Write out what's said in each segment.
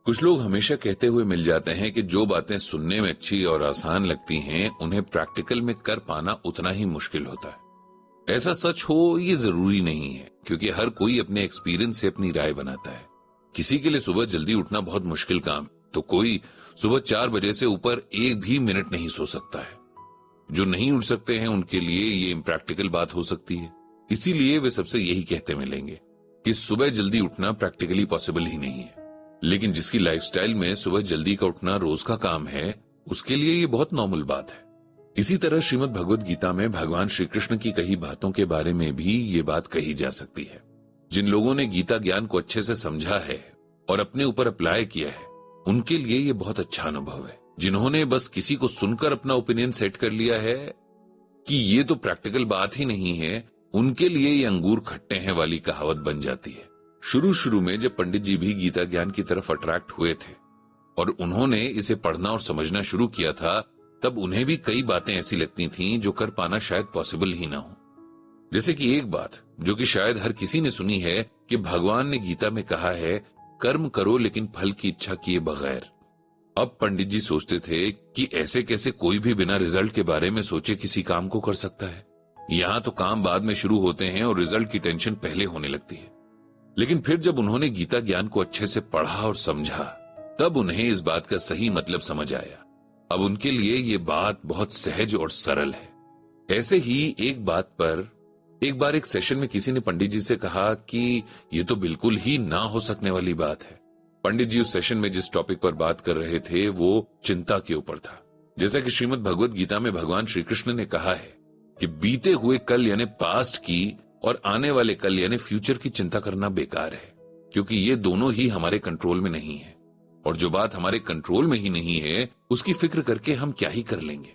कुछ लोग हमेशा कहते हुए मिल जाते हैं कि जो बातें सुनने में अच्छी और आसान लगती हैं, उन्हें प्रैक्टिकल में कर पाना उतना ही मुश्किल होता है। ऐसा सच हो ये जरूरी नहीं है, क्योंकि हर कोई अपने एक्सपीरियंस से अपनी राय बनाता है। किसी के लिए सुबह जल्दी उठना बहुत मुश्किल काम, तो कोई सुबह 4 बजे से ऊपर एक भी मिनट नहीं सो सकता है। जो नहीं उठ सकते हैं उनके लिए ये इम्प्रैक्टिकल बात हो सकती है। इसीलिए वे सबसे यही कहते मिलेंगे कि सुबह जल्दी उठना प्रैक्टिकली पॉसिबल ही नहीं है। लेकिन जिसकी लाइफस्टाइल में सुबह जल्दी का उठना रोज का काम है, उसके लिए ये बहुत नॉर्मल बात है। इसी तरह श्रीमद् भगवद गीता में भगवान श्री कृष्ण की कही बातों के बारे में भी ये बात कही जा सकती है। जिन लोगों ने गीता ज्ञान को अच्छे से समझा है और अपने ऊपर अप्लाई किया है, उनके लिए ये बहुत अच्छा अनुभव है। जिन्होंने बस किसी को सुनकर अपना ओपिनियन सेट कर लिया है कि ये तो प्रैक्टिकल बात ही नहीं है, उनके लिए ये अंगूर खट्टे हैं वाली कहावत बन जाती है। शुरू में जब पंडित जी भी गीता ज्ञान की तरफ अट्रैक्ट हुए थे और उन्होंने इसे पढ़ना और समझना शुरू किया था, तब उन्हें भी कई बातें ऐसी लगती थीं जो कर पाना शायद पॉसिबल ही ना हो। जैसे कि एक बात जो कि शायद हर किसी ने सुनी है कि भगवान ने गीता में कहा है, कर्म करो लेकिन फल की इच्छा किए बगैर। अब पंडित जी सोचते थे कि ऐसे कैसे कोई भी बिना रिजल्ट के बारे में सोचे किसी काम को कर सकता है। यहाँ तो काम बाद में शुरू होते हैं और रिजल्ट की टेंशन पहले होने लगती है। लेकिन फिर जब उन्होंने गीता ज्ञान को अच्छे से पढ़ा और समझा, तब उन्हें इस बात का सही मतलब समझ आया। अब उनके लिए ये बात बहुत सहज और सरल है। ऐसे ही एक बार एक सेशन में किसी ने पंडित जी से कहा कि ये तो बिल्कुल ही ना हो सकने वाली बात है। पंडित जी उस सेशन में जिस टॉपिक पर बात कर रहे थे वो चिंता के ऊपर था। जैसा कि श्रीमद् भगवद गीता में भगवान श्री कृष्ण ने कहा है कि बीते हुए कल यानी पास्ट की और आने वाले कल यानी फ्यूचर की चिंता करना बेकार है, क्योंकि ये दोनों ही हमारे कंट्रोल में नहीं है। और जो बात हमारे कंट्रोल में ही नहीं है, उसकी फिक्र करके हम क्या ही कर लेंगे।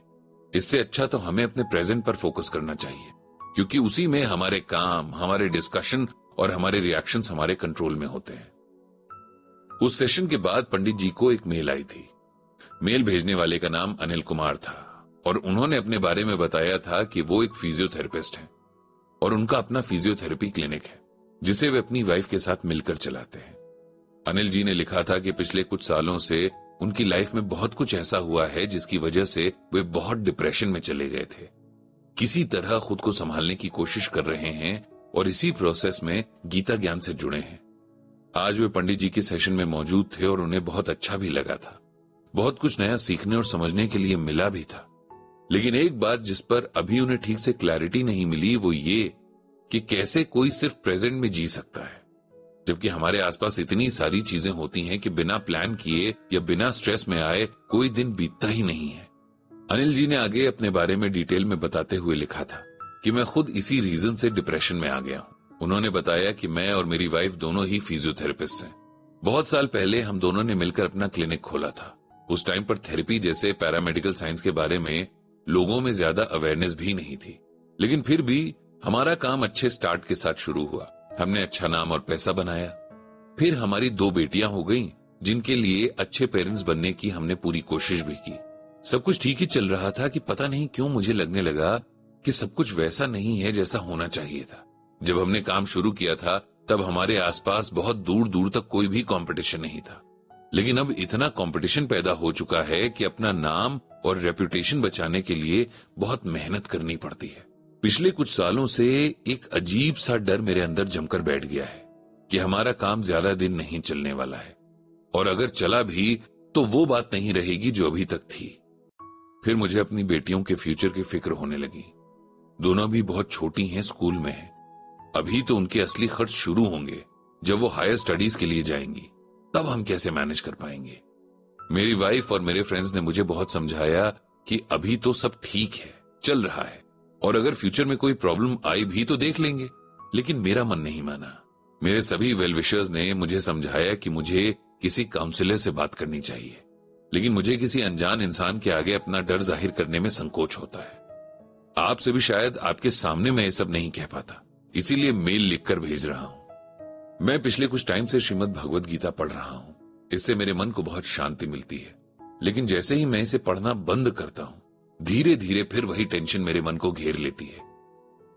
इससे अच्छा तो हमें अपने प्रेजेंट पर फोकस करना चाहिए, क्योंकि उसी में हमारे काम, हमारे डिस्कशन और हमारे रिएक्शंस हमारे कंट्रोल में होते हैं। उस सेशन के बाद पंडित जी को एक मेल आई थी। मेल भेजने वाले का नाम अनिल कुमार था और उन्होंने अपने बारे में बताया था कि वो एक फिजियोथेरेपिस्ट हैं और उनका अपना फिजियोथेरेपी क्लिनिक है, जिसे वे अपनी वाइफ के साथ मिलकर चलाते हैं। अनिल जी ने लिखा था कि पिछले कुछ सालों से उनकी लाइफ में बहुत कुछ ऐसा हुआ है जिसकी वजह से वे बहुत डिप्रेशन में चले गए थे। किसी तरह खुद को संभालने की कोशिश कर रहे हैं और इसी प्रोसेस में गीता ज्ञान से जुड़े हैं। आज वे पंडित जी के सेशन में मौजूद थे और उन्हें बहुत अच्छा भी लगा था। बहुत कुछ नया सीखने और समझने के लिए मिला भी था। लेकिन एक बात जिस पर अभी उन्हें ठीक से क्लैरिटी नहीं मिली, वो ये कि कैसे कोई सिर्फ प्रेजेंट में जी सकता है, जबकि हमारे आसपास इतनी सारी चीजें होती हैं कि बिना प्लान किए या बिना स्ट्रेस में आए कोई दिन बीतता ही नहीं है। अनिल जी ने आगे अपने बारे में डिटेल में बताते हुए लिखा था कि मैं खुद इसी रीजन से डिप्रेशन में आ गया हूं। उन्होंने बताया कि मैं और मेरी वाइफ दोनों ही फिजियोथेरेपिस्ट हैं। बहुत साल पहले हम दोनों ने मिलकर अपना क्लिनिक खोला था। उस टाइम पर थेरेपी जैसे पैरामेडिकल साइंस के बारे में लोगों में ज्यादा अवेयरनेस भी नहीं थी, लेकिन फिर भी हमारा काम अच्छे स्टार्ट के साथ शुरू हुआ। हमने अच्छा नाम और पैसा बनाया। फिर हमारी 2 बेटियां हो गईं, जिनके लिए अच्छे पेरेंट्स बनने की हमने पूरी कोशिश भी की। सब कुछ ठीक ही चल रहा था कि पता नहीं क्यों मुझे लगने लगा कि सब कुछ वैसा नहीं है जैसा होना चाहिए था। जब हमने काम शुरू किया था तब हमारे आसपास बहुत दूर दूर तक कोई भी कंपटीशन नहीं था, लेकिन अब इतना कंपटीशन पैदा हो चुका है कि अपना नाम और रेपुटेशन बचाने के लिए बहुत मेहनत करनी पड़ती है। पिछले कुछ सालों से एक अजीब सा डर मेरे अंदर जमकर बैठ गया है कि हमारा काम ज्यादा दिन नहीं चलने वाला है, और अगर चला भी तो वो बात नहीं रहेगी जो अभी तक थी। फिर मुझे अपनी बेटियों के फ्यूचर की फिक्र होने लगी। दोनों भी बहुत छोटी हैं, स्कूल में हैं। अभी तो उनके असली खर्च शुरू होंगे जब वो हायर स्टडीज के लिए जाएंगी, तब हम कैसे मैनेज कर पाएंगे। मेरी वाइफ और मेरे फ्रेंड्स ने मुझे बहुत समझाया कि अभी तो सब ठीक है, चल रहा है, और अगर फ्यूचर में कोई प्रॉब्लम आई भी तो देख लेंगे। लेकिन मेरा मन नहीं माना। मेरे सभी वेल विशर्स ने मुझे समझाया कि मुझे किसी काउंसलर से बात करनी चाहिए, लेकिन मुझे किसी अनजान इंसान के आगे अपना डर जाहिर करने में संकोच होता है। आपसे भी शायद आपके सामने मैं ये सब नहीं कह पाता, इसीलिए मेल लिखकर भेज रहा हूं। मैं पिछले कुछ टाइम से श्रीमद् भगवद गीता पढ़ रहा हूं। इससे मेरे मन को बहुत शांति मिलती है, लेकिन जैसे ही मैं इसे पढ़ना बंद करता हूं, धीरे धीरे फिर वही टेंशन मेरे मन को घेर लेती है।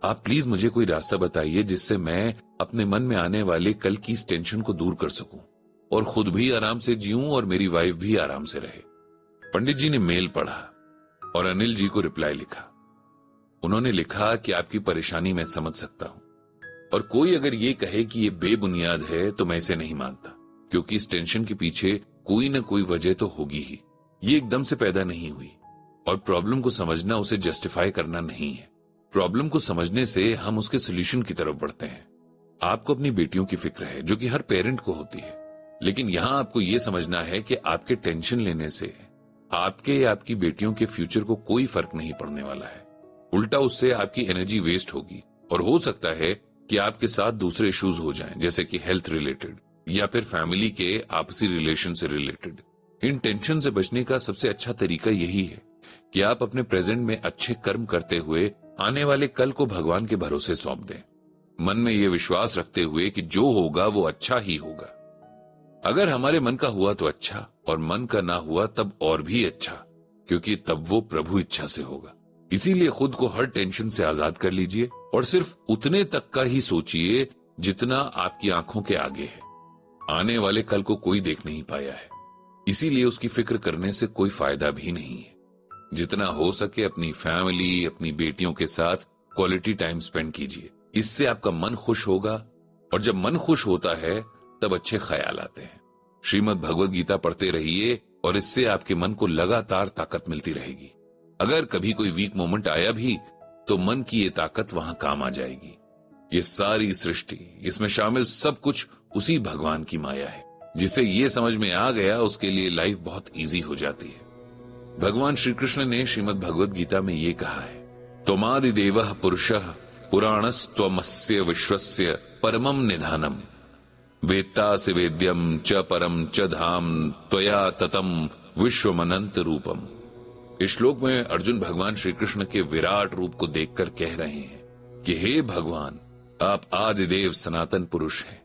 आप प्लीज मुझे कोई रास्ता बताइए जिससे मैं अपने मन में आने वाले कल की इस टेंशन को दूर कर सकूं। और खुद भी आराम से जीऊं और मेरी वाइफ भी आराम से रहे। पंडित जी ने मेल पढ़ा और अनिल जी को रिप्लाई लिखा। उन्होंने लिखा कि आपकी परेशानी मैं समझ सकता हूं, और कोई अगर ये कहे कि ये बेबुनियाद है तो मैं इसे नहीं मानता, क्योंकि इस टेंशन के पीछे कोई ना कोई वजह तो होगी ही। ये एकदम से पैदा नहीं हुई, और प्रॉब्लम को समझना उसे जस्टिफाई करना नहीं है। प्रॉब्लम को समझने से हम उसके सोल्यूशन की तरफ बढ़ते हैं। आपको अपनी बेटियों की फिक्र है, जो कि हर पेरेंट को होती है, लेकिन यहां आपको यह समझना है कि आपके टेंशन लेने से आपके या आपकी बेटियों के फ्यूचर को कोई फर्क नहीं पड़ने वाला है। उल्टा उससे आपकी एनर्जी वेस्ट होगी, और हो सकता है कि आपके साथ दूसरे इश्यूज हो जाएं, जैसे कि हेल्थ रिलेटेड या फिर फैमिली के आपसी रिलेशन से रिलेटेड। इन टेंशन से बचने का सबसे अच्छा तरीका यही है कि आप अपने प्रेजेंट में अच्छे कर्म करते हुए आने वाले कल को भगवान के भरोसे सौंप दें, मन में यह विश्वास रखते हुए कि जो होगा वो अच्छा ही होगा। अगर हमारे मन का हुआ तो अच्छा, और मन का ना हुआ तब और भी अच्छा, क्योंकि तब वो प्रभु इच्छा से होगा। इसीलिए खुद को हर टेंशन से आजाद कर लीजिए और सिर्फ उतने तक का ही सोचिए जितना आपकी आंखों के आगे है। आने वाले कल को कोई देख नहीं पाया है, इसीलिए उसकी फिक्र करने से कोई फायदा भी नहीं है। जितना हो सके अपनी फैमिली, अपनी बेटियों के साथ क्वालिटी टाइम स्पेंड कीजिए। इससे आपका मन खुश होगा, और जब मन खुश होता है तब अच्छे ख्याल आते हैं। श्रीमद् भगवद गीता पढ़ते रहिए, और इससे आपके मन को लगातार ताकत मिलती रहेगी। अगर कभी कोई वीक मोमेंट आया भी तो मन की ये ताकत वहां काम आ जाएगी। ये सारी सृष्टि, इसमें शामिल सब कुछ उसी भगवान की माया है। जिसे ये समझ में आ गया उसके लिए लाइफ बहुत इजी हो जाती है। भगवान श्री कृष्ण ने श्रीमद् भगवद गीता में ये कहा है, त्वमादि देवः पुरुषः पुराणस्त्वमस्य विश्वस्य परमं निधानम वेत्तासि वेद्यम च परम च धाम त्वया ततम विश्वमनंत रूपम। इस श्लोक में अर्जुन भगवान श्री कृष्ण के विराट रूप को देखकर कह रहे हैं कि हे भगवान, आप आदिदेव सनातन पुरुष हैं,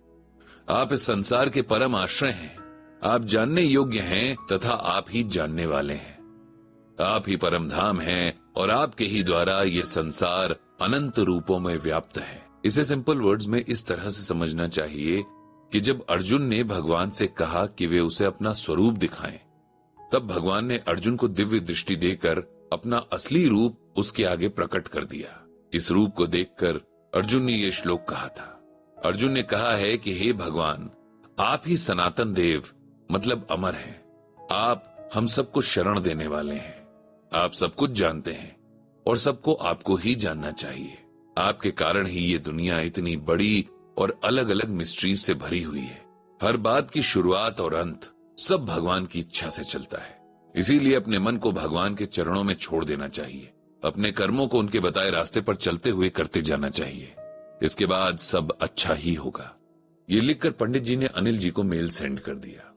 आप इस संसार के परम आश्रय हैं, आप जानने योग्य हैं तथा आप ही जानने वाले हैं, आप ही परम धाम हैं, और आपके ही द्वारा ये संसार अनंत रूपों में व्याप्त है। इसे सिंपल वर्ड्स में इस तरह से समझना चाहिए कि जब अर्जुन ने भगवान से कहा कि वे उसे अपना स्वरूप दिखाएं, तब भगवान ने अर्जुन को दिव्य दृष्टि देकर अपना असली रूप उसके आगे प्रकट कर दिया। इस रूप को देखकर अर्जुन ने यह श्लोक कहा था। अर्जुन ने कहा है कि हे भगवान, आप ही सनातन देव मतलब अमर हैं, आप हम सबको शरण देने वाले हैं, आप सब कुछ जानते हैं और सबको आपको ही जानना चाहिए। आपके कारण ही ये दुनिया इतनी बड़ी और अलग अलग मिस्ट्रीज से भरी हुई है। हर बात की शुरुआत और अंत सब भगवान की इच्छा से चलता है। इसीलिए अपने मन को भगवान के चरणों में छोड़ देना चाहिए, अपने कर्मों को उनके बताए रास्ते पर चलते हुए करते जाना चाहिए। इसके बाद सब अच्छा ही होगा। ये लिखकर पंडित जी ने अनिल जी को मेल सेंड कर दिया।